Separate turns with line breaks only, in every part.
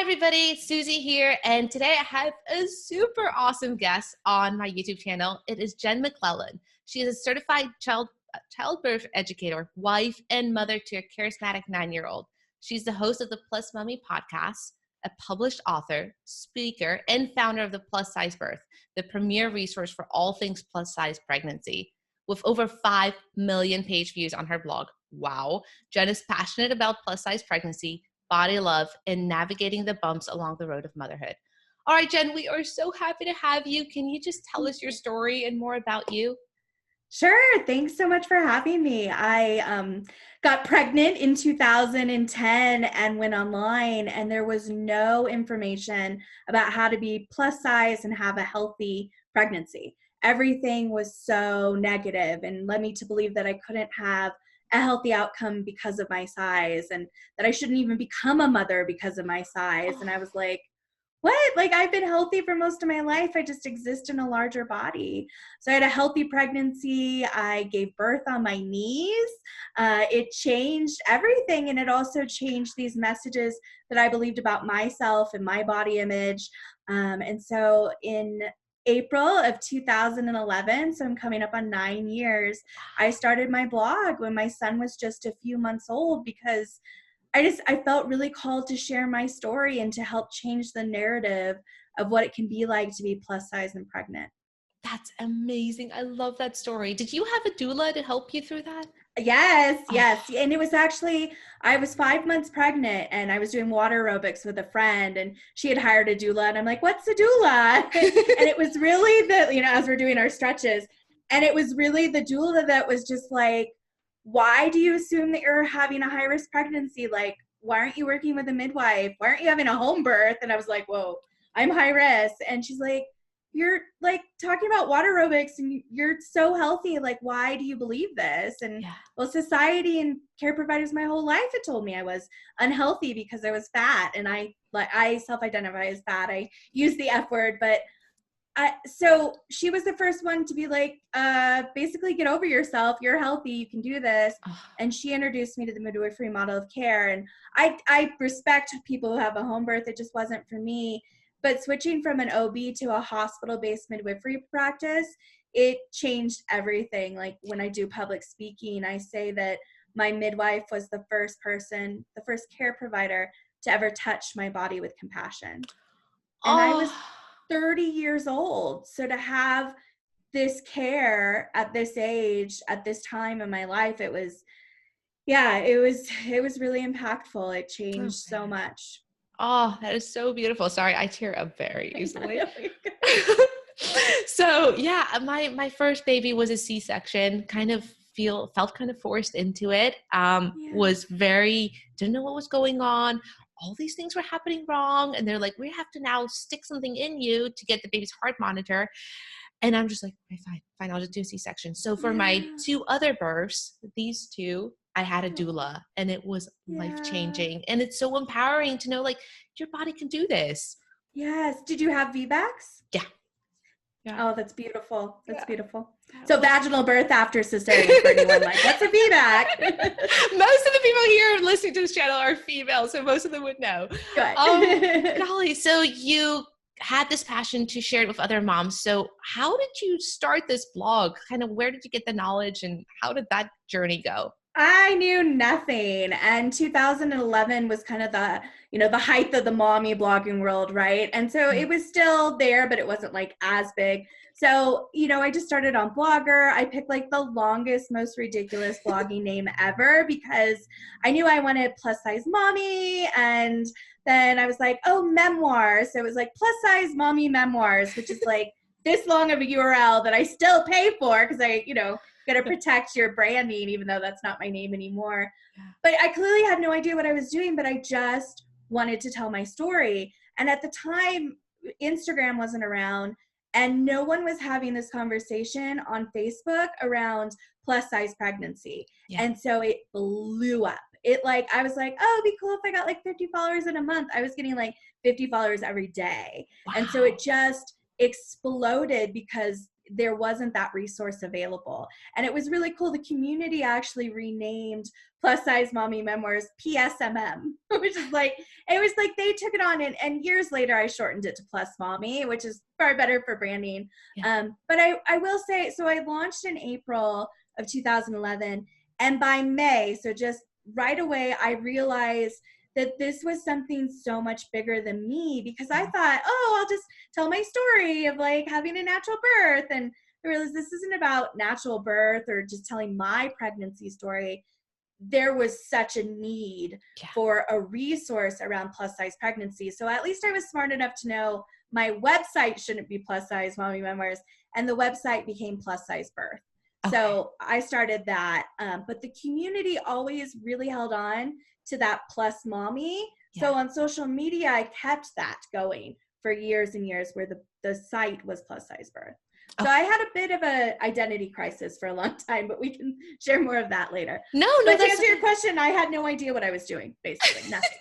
everybody, Susie here, and today I have a super awesome guest on my YouTube channel. It is Jen McLellan. She is a certified childbirth educator, wife, and mother to a charismatic 9-year-old. She's the host of the Plus Mummy podcast, a published author, speaker, and founder of the Plus Size Birth, the premier resource for all things plus size pregnancy. With over 5 million page views on her blog. Wow. Jen is passionate about plus size pregnancy, body love, and navigating the bumps along the road of motherhood. All right, Jen, we are so happy to have you. Can you just tell us your story and more about you?
Sure. Thanks so much for having me. I got pregnant in 2010 and went online, and there was no information about how to be plus size and have a healthy pregnancy. Everything was so negative and led me to believe that I couldn't have a healthy outcome because of my size, and that I shouldn't even become a mother because of my size. And I was like, what? Like, I've been healthy for most of my life. I just exist in a larger body. So I had a healthy pregnancy. I gave birth on my knees. It changed everything. And it also changed these messages that I believed about myself and my body image. And so in April of 2011, so I'm coming up on 9 years, I started my blog when my son was just a few months old, because I felt really called to share my story and to help change the narrative of what it can be like to be plus size and pregnant.
That's amazing. I love that story. Did you have a doula to help you through that?
Yes.
Oh.
And it was actually, I was 5 months pregnant and I was doing water aerobics with a friend, and she had hired a doula, and I'm like, what's a doula? And it was really as we're doing our stretches, and it was really the doula that was just like, why do you assume that you're having a high risk pregnancy? Like, why aren't you working with a midwife? Why aren't you having a home birth? And I was like, whoa, I'm high risk. And she's like, you're like talking about water aerobics and you're so healthy. Like, why do you believe this? And well, society and care providers my whole life had told me I was unhealthy because I was fat. And I self-identify as fat. I use the F word, but so she was the first one to be like, basically, get over yourself. You're healthy. You can do this. And she introduced me to the midwifery model of care. And I respect people who have a home birth. It just wasn't for me. But switching from an OB to a hospital-based midwifery practice, it changed everything. Like, when I do public speaking, I say that my midwife was the first care provider to ever touch my body with compassion. And I was 30 years old. So to have this care at this age, at this time in my life, it was really impactful. It changed so much.
Oh, that is so beautiful. Sorry, I tear up very easily. So yeah, my first baby was a C-section. Felt kind of forced into it. Didn't know what was going on. All these things were happening wrong. And they're like, we have to now stick something in you to get the baby's heart monitor. And I'm just like, okay, fine, I'll just do a C-section. So for my 2 other births, these 2, I had a doula, and it was life-changing. And it's so empowering to know, like, your body can do this.
Yes. Did you have VBACs?
Yeah.
Oh, that's beautiful. That's beautiful. So vaginal birth after cesarean for anyone like, what's a VBAC?
Most of the people here listening to this channel are female, so most of them would know.
Good.
Golly, so you had this passion to share it with other moms. So how did you start this blog? Kind of where did you get the knowledge, and how did that journey go?
I knew nothing. And 2011 was kind of the height of the mommy blogging world, right? And so it was still there, but it wasn't like as big. So, I just started on Blogger. I picked like the longest, most ridiculous blogging name ever, because I knew I wanted plus size mommy. And then I was like, oh, memoirs. So it was like plus size mommy memoirs, which is like this long of a URL that I still pay for, because I, got to protect your branding, even though that's not my name anymore. But I clearly had no idea what I was doing, but I just wanted to tell my story. And at the time, Instagram wasn't around, and no one was having this conversation on Facebook around plus size pregnancy. And so it blew up. I was like, oh, it'd be cool if I got like 50 followers in a month. I was getting like 50 followers every day. Wow. And so it just exploded because there wasn't that resource available. And it was really cool. The community actually renamed Plus Size Mommy Memoirs PSMM, which is like, it was like they took it on, and years later I shortened it to Plus Mommy, which is far better for branding.
Yeah.
But I will say, so I launched in April of 2011, and by May, so just right away, I realized that this was something so much bigger than me, because I thought, oh, I'll just tell my story of like having a natural birth. And I realized this isn't about natural birth or just telling my pregnancy story. There was such a need for a resource around plus size pregnancy. So at least I was smart enough to know my website shouldn't be Plus Size Mommy Memoirs, and the website became Plus Size Birth. Okay. So I started that, but the community always really held on to that plus mommy. Yeah. So on social media, I kept that going for years and years, where the site was Plus Size Birth. So I had a bit of an identity crisis for a long time, but we can share more of that later. But to answer your question, I had no idea what I was doing, basically, nothing.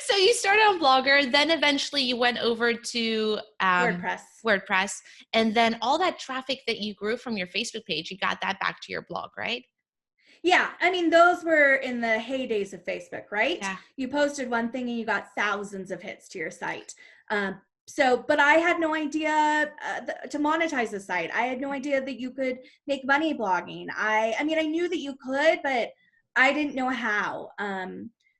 So you started on Blogger, then eventually you went over to WordPress, and then all that traffic that you grew from your Facebook page, you got that back to your blog, right?
Yeah, I mean, those were in the heydays of Facebook, right?
Yeah.
You posted one thing and you got thousands of hits to your site. But I had no idea to monetize the site. I had no idea that you could make money blogging. I mean, I knew that you could, but I didn't know how.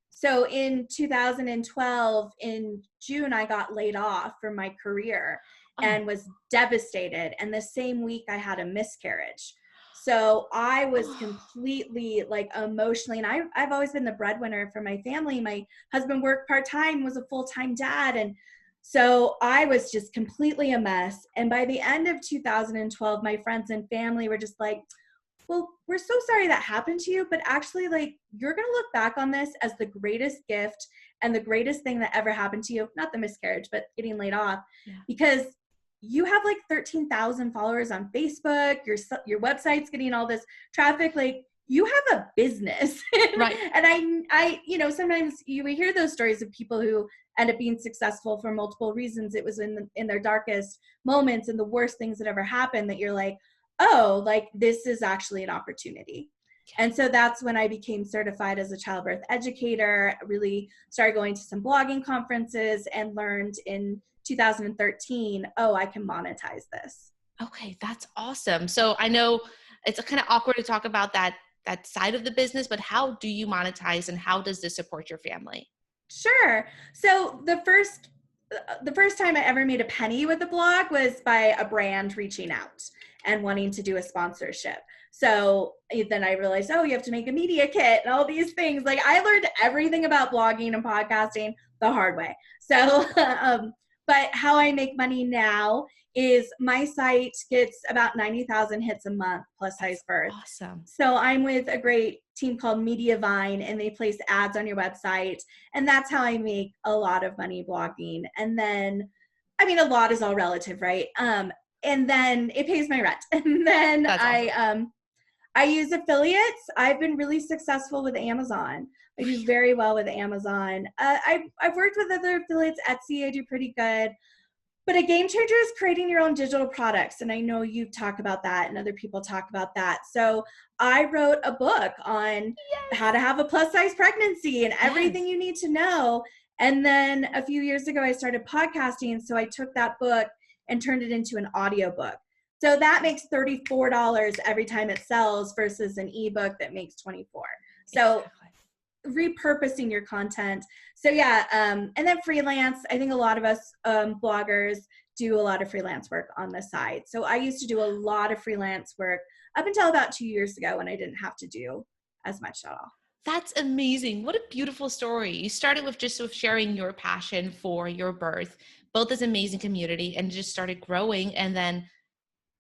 So in 2012, in June, I got laid off from my career and was devastated. And the same week I had a miscarriage. So I was completely like emotionally, and I've always been the breadwinner for my family. My husband worked part-time, was a full-time dad. And so I was just completely a mess. And by the end of 2012, my friends and family were just like, well, we're so sorry that happened to you, but actually, like, you're going to look back on this as the greatest gift and the greatest thing that ever happened to you. Not the miscarriage, but getting laid off, because you have like 13,000 followers on Facebook. Your website's getting all this traffic. Like, you have a business.
Right.
And I, sometimes we hear those stories of people who end up being successful for multiple reasons. It was in their darkest moments and the worst things that ever happened that you're like, oh, like, this is actually an opportunity. And so that's when I became certified as a childbirth educator, really started going to some blogging conferences, and learned in 2013, oh, I can monetize this.
Okay, that's awesome. So I know it's kind of awkward to talk about that side of the business, but how do you monetize, and how does this support your family?
Sure. So the first time I ever made a penny with a blog was by a brand reaching out and wanting to do a sponsorship. So then I realized, oh, you have to make a media kit and all these things. Like, I learned everything about blogging and podcasting the hard way. So, but how I make money now is my site gets about 90,000 hits a month, Plus Size Birth.
Awesome.
So I'm with a great team called Mediavine, and they place ads on your website. And that's how I make a lot of money blogging. And then, I mean, a lot is all relative, right? And then it pays my rent. And then I use affiliates. I've been really successful with Amazon. I do very well with Amazon. I've worked with other affiliates. Etsy, I do pretty good. But a game changer is creating your own digital products. And I know you talk about that, and other people talk about that. So I wrote a book on how to have a plus size pregnancy and everything you need to know. And then a few years ago, I started podcasting. So I took that book and turned it into an audiobook. So that makes $34 every time it sells versus an ebook that makes $24. So repurposing your content. So and then freelance. I think a lot of us bloggers do a lot of freelance work on the side. So I used to do a lot of freelance work up until about 2 years ago, when I didn't have to do as much at all.
That's amazing. What a beautiful story. You started with just with sharing your passion for your birth, built this amazing community, and just started growing. And then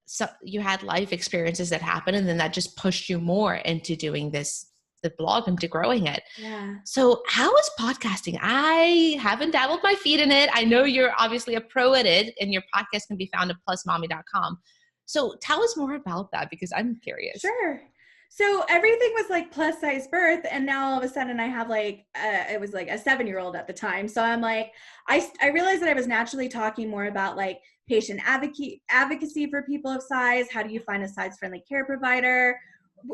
so you had life experiences that happened, and then that just pushed you more into doing the blog, into growing it.
Yeah.
So how is podcasting? I haven't dabbled my feet in it. I know you're obviously a pro at it, and your podcast can be found at plusmommy.com. So tell us more about that, because I'm curious.
Sure. So everything was like plus size birth. And now all of a sudden I have like, it was like a 7-year-old at the time. So I'm like, I realized that I was naturally talking more about like patient advocacy for people of size. How do you find a size friendly care provider?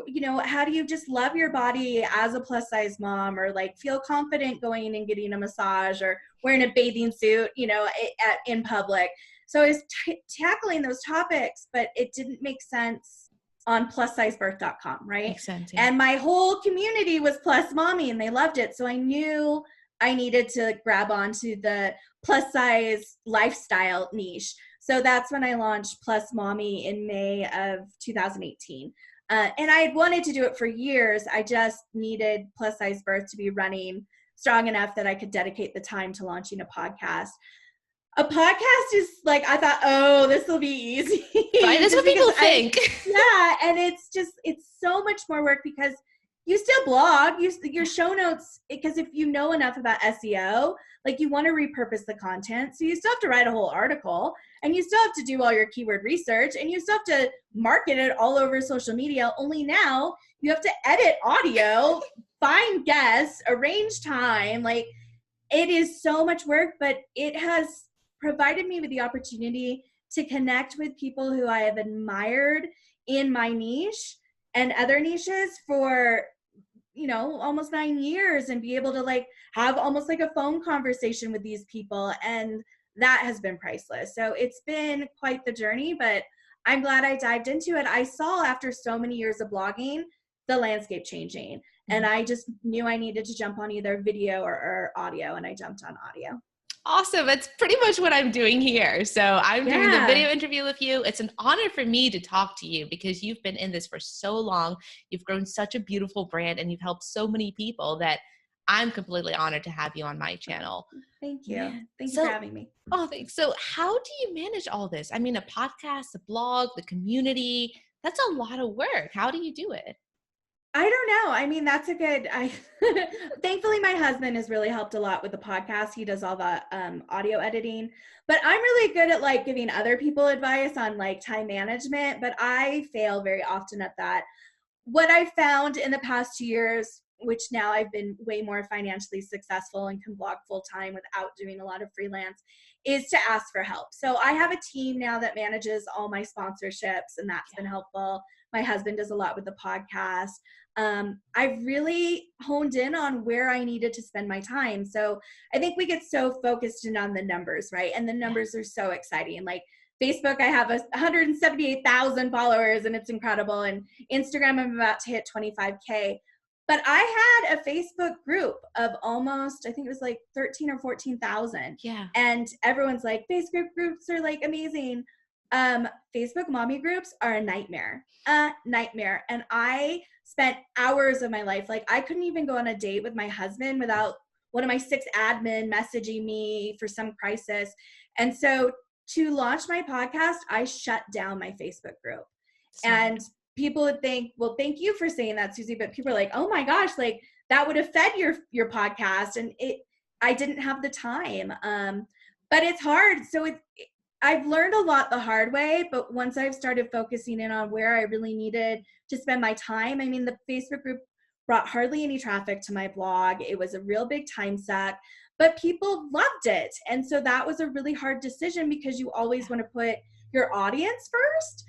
You know, how do you just love your body as a plus size mom, or like feel confident going in and getting a massage or wearing a bathing suit, you know, in public. So I was tackling those topics, but it didn't make sense on plussizebirth.com, right?
Makes sense. Yeah.
And my whole community was plus mommy and they loved it. So I knew I needed to grab onto the plus size lifestyle niche. So that's when I launched Plus Mommy in May of 2018. And I had wanted to do it for years. I just needed Plus Size Birth to be running strong enough that I could dedicate the time to launching a podcast. A podcast is like, I thought, oh, this will be easy.
Right, that's what people think.
Yeah, and it's so much more work because you still blog, your show notes, because if you know enough about SEO, like you want to repurpose the content. So you still have to write a whole article, and you still have to do all your keyword research, and you still have to market it all over social media. Only now you have to edit audio, find guests, arrange time. Like, it is so much work, but it has provided me with the opportunity to connect with people who I have admired in my niche and other niches for, you know, almost 9 years, and be able to like have almost like a phone conversation with these people. And that has been priceless. So it's been quite the journey, but I'm glad I dived into it. I saw after so many years of blogging, the landscape changing. And I just knew I needed to jump on either video or audio, and I jumped on audio.
Awesome. That's pretty much what I'm doing here. So I'm doing the video interview with you. It's an honor for me to talk to you because you've been in this for so long. You've grown such a beautiful brand and you've helped so many people that I'm completely honored to have you on my channel.
Thank you. Yeah. Thank you for having me.
Oh, thanks. So how do you manage all this? I mean, a podcast, a blog, the community, that's a lot of work. How do you do it?
I don't know. I mean, that's a good, thankfully my husband has really helped a lot with the podcast. He does all the audio editing, but I'm really good at like giving other people advice on like time management, but I fail very often at that. What I found in the past 2 years, which now I've been way more financially successful and can blog full time without doing a lot of freelance, is to ask for help. So I have a team now that manages all my sponsorships, and that's been helpful. My husband does a lot with the podcast. I've really honed in on where I needed to spend my time. So I think we get so focused in on the numbers, right? And the numbers are so exciting. Like Facebook, I have 178,000 followers and it's incredible. And Instagram, I'm about to hit 25K. But I had a Facebook group of almost, I think it was like 13 or 14,000.
Yeah.
And everyone's like, Facebook groups are like amazing. Facebook mommy groups are a nightmare. And I spent hours of my life, like I couldn't even go on a date with my husband without one of my 6 admin messaging me for some crisis. And so to launch my podcast, I shut down my Facebook group. And people would think, well, thank you for saying that, Susie. But people are like, oh my gosh, like that would have fed your podcast. And I didn't have the time. But it's hard. So I've learned a lot the hard way, but once I've started focusing in on where I really needed to spend my time, I mean, the Facebook group brought hardly any traffic to my blog. It was a real big time suck, but people loved it. And so that was a really hard decision because you always want to put your audience first.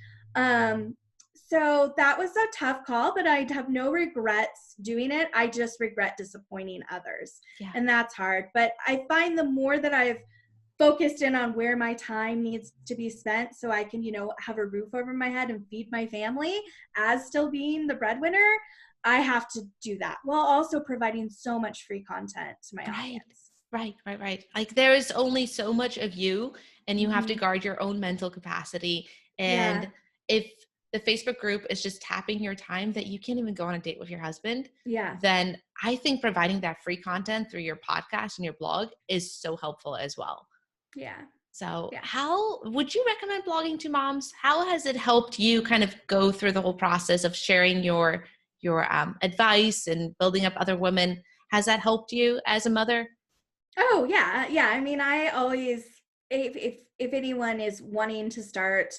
So that was a tough call, but I have no regrets doing it. I just regret disappointing others. Yeah. And that's hard. But I find the more that I've focused in on where my time needs to be spent so I can, you know, have a roof over my head and feed my family as still being the breadwinner, I have to do that while also providing so much free content to my audience.
Right. Like there is only so much of you and you have to guard your own mental capacity. And if the Facebook group is just tapping your time that you can't even go on a date with your husband, then I think providing that free content through your podcast and your blog is so helpful as well.
Yeah.
So how would you recommend blogging to moms? How has it helped you kind of go through the whole process of sharing your advice and building up other women? Has that helped you as a mother?
Oh yeah. I mean, I always, if anyone is wanting to start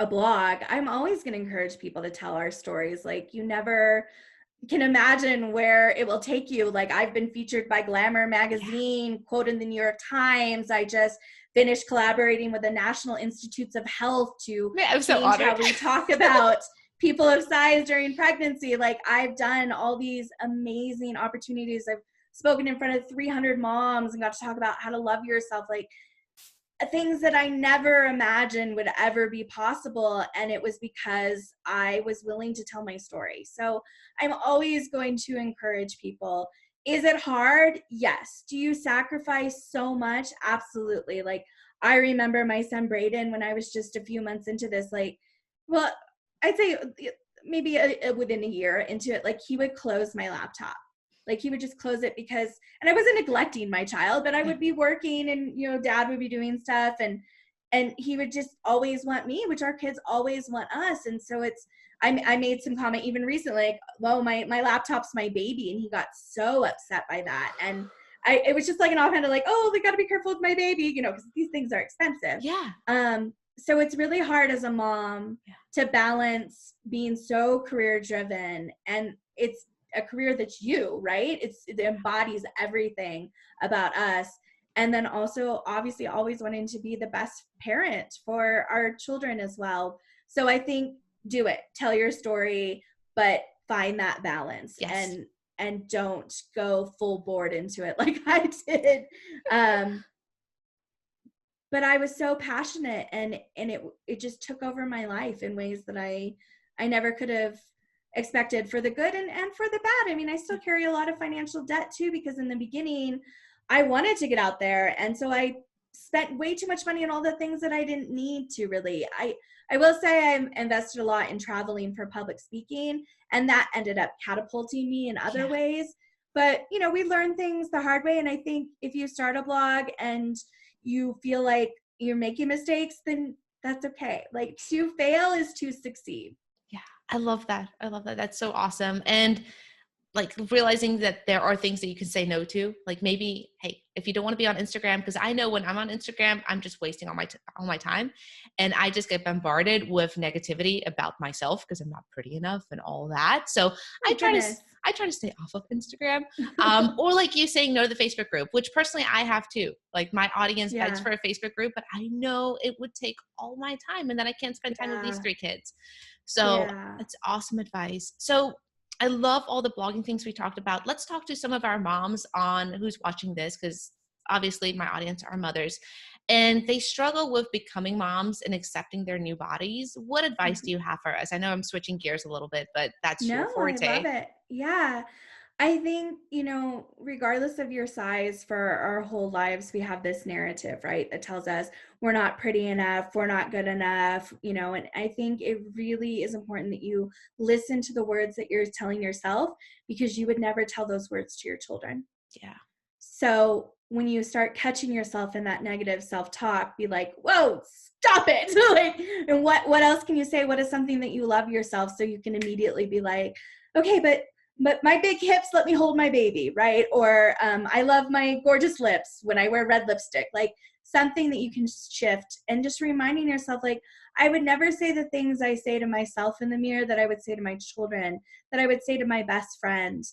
a blog, I'm always going to encourage people to tell our stories. Like, you never can imagine where it will take you. Like, I've been featured by Glamour
Yeah.
magazine, quoted in the New York Times. I just finished collaborating with the National Institutes of Health to
Yeah, I'm so
change
honored.
how we talk about people of size during pregnancy. Like, I've done all these amazing opportunities. I've spoken in front of 300 moms and got to talk about how to love yourself. Like, things that I never imagined would ever be possible. And it was because I was willing to tell my story. So I'm always going to encourage people. Is it hard? Yes. Do you sacrifice so much? Absolutely. Like, I remember my son Braden, when I was just a few months into this, like, well, I'd say maybe within a year into it, like, he would close my laptop. Like, he would just close it because, and I wasn't neglecting my child, but I
Yeah.
would be working and, dad would be doing stuff, and he would just always want me, which our kids always want us. And so I made some comment even recently, like, well, my laptop's my baby. And he got so upset by that. And it was just like an offhand of like, oh, we got to be careful with my baby, because these things are expensive.
Yeah.
So it's really hard as a mom
Yeah.
to balance being so career driven, and it's a career that's you, right? It embodies everything about us. And then also obviously always wanting to be the best parent for our children as well. So I think do it, tell your story, but find that balance,
Yes.
and don't go full board into it like I did. But I was so passionate, and it just took over my life in ways that I never could have expected, for the good and for the bad. I mean, I still carry a lot of financial debt too, because in the beginning I wanted to get out there, and so I spent way too much money on all the things that I didn't need to really. I will say I invested a lot in traveling for public speaking, and that ended up catapulting me in other
Yeah.
ways. But we learn things the hard way, and I think if you start a blog and you feel like you're making mistakes, then that's okay. Like, to fail is to succeed.
Yeah. I love that. I love that. That's so awesome. And like realizing that there are things that you can say no to, like maybe, hey, if you don't want to be on Instagram, because I know when I'm on Instagram, I'm just wasting all my time, and I just get bombarded with negativity about myself because I'm not pretty enough and all that. So I
Oh,
try to
goodness.
I try to stay off of Instagram, or like you saying no to the Facebook group, which personally I have too. Like, my audience begs
Yeah.
for a Facebook group, but I know it would take all my time, and then I can't spend time with these
Yeah.
3 kids. So
Yeah.
it's awesome advice. So I love all the blogging things we talked about. Let's talk to some of our moms on who's watching this, because obviously my audience are mothers, and they struggle with becoming moms and accepting their new bodies. What advice do
Mhm.
you have for us? I know I'm switching gears a little bit, but that's your
No, I love
forte.
it. Yeah. I think, regardless of your size, for our whole lives, we have this narrative, right? That tells us we're not pretty enough, we're not good enough, and I think it really is important that you listen to the words that you're telling yourself, because you would never tell those words to your children.
Yeah.
So when you start catching yourself in that negative self-talk, be like, whoa, stop it. Like, and what else can you say? What is something that you love yourself, so you can immediately be like, okay, but my big hips let me hold my baby, right? Or I love my gorgeous lips when I wear red lipstick. Like, something that you can shift, and just reminding yourself, like, I would never say the things I say to myself in the mirror that I would say to my children, that I would say to my best friend.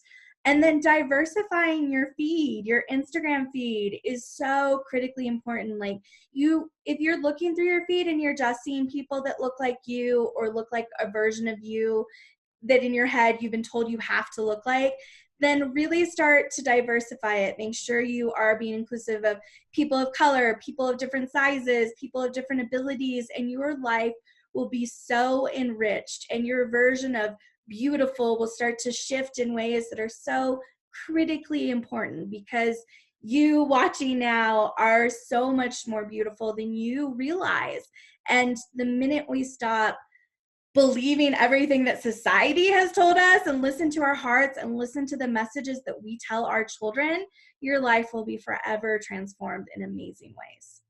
And then diversifying your feed, your Instagram feed, is so critically important. Like, if you're looking through your feed and you're just seeing people that look like you, or look like a version of you that in your head you've been told you have to look like, then really start to diversify it. Make sure you are being inclusive of people of color, people of different sizes, people of different abilities, and your life will be so enriched, and your version of beautiful will start to shift in ways that are so critically important, because you watching now are so much more beautiful than you realize. And the minute we stop believing everything that society has told us, and listen to our hearts, and listen to the messages that we tell our children, your life will be forever transformed in amazing ways.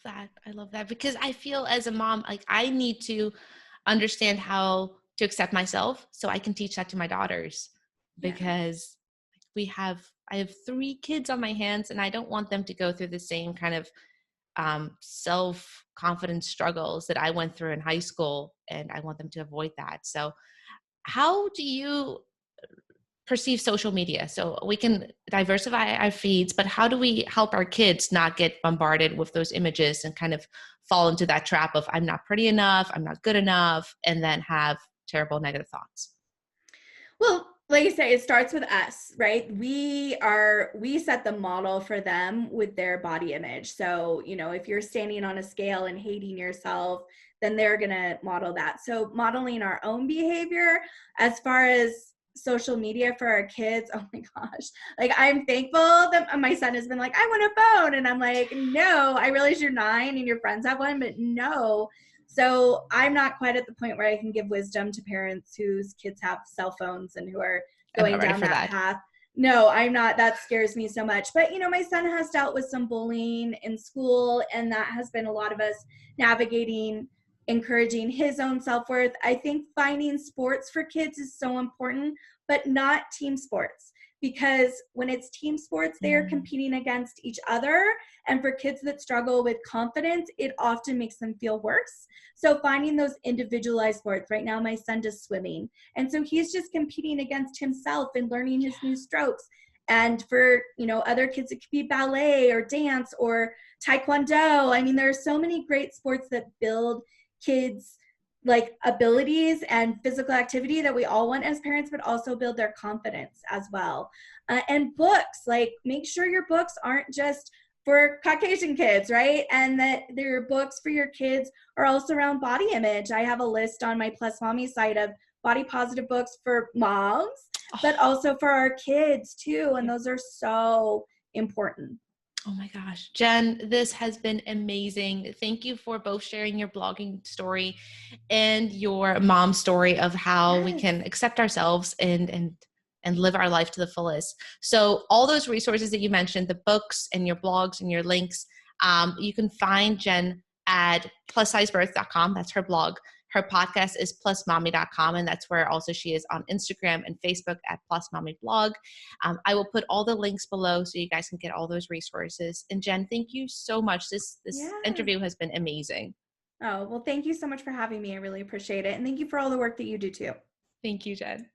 I love that because I feel as a mom, like I need to understand how to accept myself so I can teach that to my daughters,
Yeah.
because I have 3 kids on my hands, and I don't want them to go through the same kind of self-confidence struggles that I went through in high school, and I want them to avoid that. So how do you perceive social media? So we can diversify our feeds, but how do we help our kids not get bombarded with those images and kind of fall into that trap of I'm not pretty enough, I'm not good enough, and then have terrible negative thoughts?
Well, like I say, it starts with us, right? We set the model for them with their body image. So, if you're standing on a scale and hating yourself, then they're going to model that. So, modeling our own behavior as far as social media for our kids, oh my gosh. Like, I'm thankful that my son has been like, I want a phone. And I'm like, no, I realize you're 9 and your friends have one, but no. So I'm not quite at the point where I can give wisdom to parents whose kids have cell phones and who are
I'm not
going
ready
down
for
that
that.
path. No, I'm not. That scares me so much. But, my son has dealt with some bullying in school, and that has been a lot of us navigating, encouraging his own self-worth. I think finding sports for kids is so important, but not team sports. Because when it's team sports, they are competing against each other. And for kids that struggle with confidence, it often makes them feel worse. So finding those individualized sports. Right now, my son does swimming. And so he's just competing against himself and learning his new strokes. And for, other kids, it could be ballet or dance or taekwondo. I mean, there are so many great sports that build kids' like abilities and physical activity that we all want as parents, but also build their confidence as well. And books, like make sure your books aren't just for Caucasian kids, right? And that their books for your kids are also around body image. I have a list on my Plus Mommy site of body positive books for moms, but also for our kids too. And those are so important.
Oh my gosh, Jen, this has been amazing. Thank you for both sharing your blogging story and your mom story of how we can accept ourselves and live our life to the fullest. So all those resources that you mentioned, the books and your blogs and your links, you can find Jen at plussizebirth.com. That's her blog. Her podcast is plusmommy.com, and that's where also she is on Instagram and Facebook at plusmommyblog. I will put all the links below so you guys can get all those resources. And Jen, thank you so much. This interview has been amazing.
Oh, well, thank you so much for having me. I really appreciate it. And thank you for all the work that you do too.
Thank you, Jen.